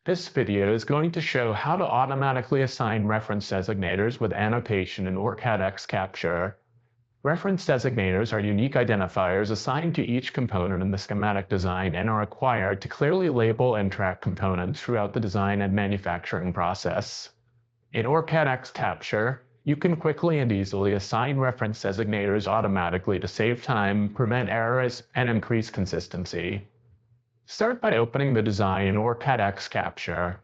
This video is going to show how to automatically assign reference designators with annotation in OrCAD X Capture. Reference designators are unique identifiers assigned to each component in the schematic design and are required to clearly label and track components throughout the design and manufacturing process. In OrCAD X Capture, you can quickly and easily assign reference designators automatically to save time, prevent errors, and increase consistency. Start by opening the design in OrCAD X Capture.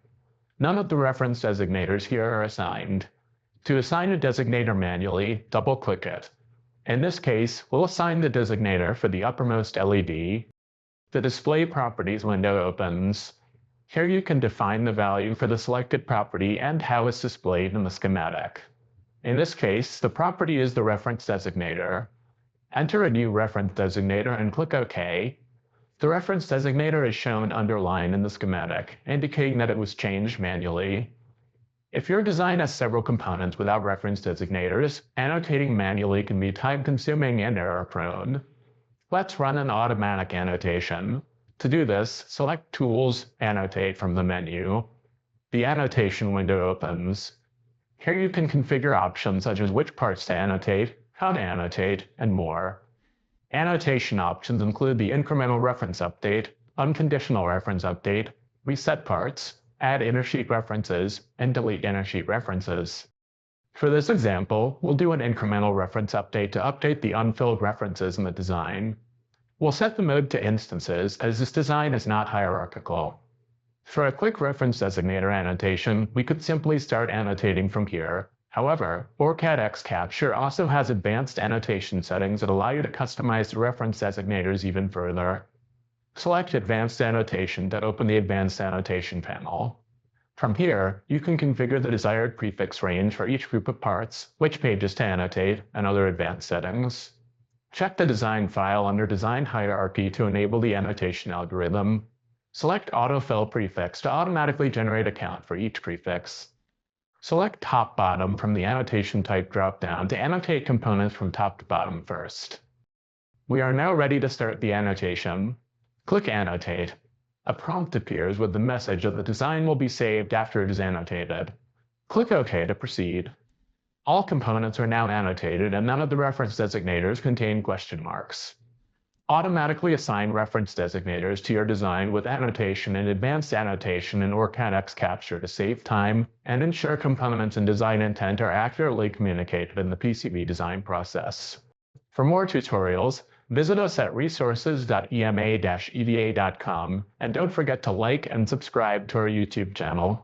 None of the reference designators here are assigned. To assign a designator manually, double-click it. In this case, we'll assign the designator for the uppermost LED. The Display Properties window opens. Here you can define the value for the selected property and how it's displayed in the schematic. In this case, the property is the reference designator. Enter a new reference designator and click OK. The reference designator is shown underlined in the schematic, indicating that it was changed manually. If your design has several components without reference designators, annotating manually can be time-consuming and error-prone. Let's run an automatic annotation. To do this, select Tools, Annotate from the menu. The Annotation window opens. Here you can configure options such as which parts to annotate, how to annotate, and more. Annotation options include the incremental reference update, unconditional reference update, reset parts, add intersheet references, and delete intersheet references. For this example, we'll do an incremental reference update to update the unfilled references in the design. We'll set the mode to instances, as this design is not hierarchical. For a quick reference designator annotation, we could simply start annotating from here. However, OrCAD X Capture also has advanced annotation settings that allow you to customize the reference designators even further. Select Advanced Annotation to open the Advanced Annotation panel. From here, you can configure the desired prefix range for each group of parts, which pages to annotate, and other advanced settings. Check the design file under Design Hierarchy to enable the annotation algorithm. Select Autofill Prefix to automatically generate a count for each prefix. Select Top-Bottom from the Annotation Type dropdown to annotate components from top to bottom first. We are now ready to start the annotation. Click Annotate. A prompt appears with the message that the design will be saved after it is annotated. Click OK to proceed. All components are now annotated and none of the reference designators contain question marks. Automatically assign reference designators to your design with annotation and advanced annotation in OrCAD X Capture to save time and ensure components and design intent are accurately communicated in the PCB design process. For more tutorials, visit us at resources.ema-eva.com and don't forget to like and subscribe to our YouTube channel.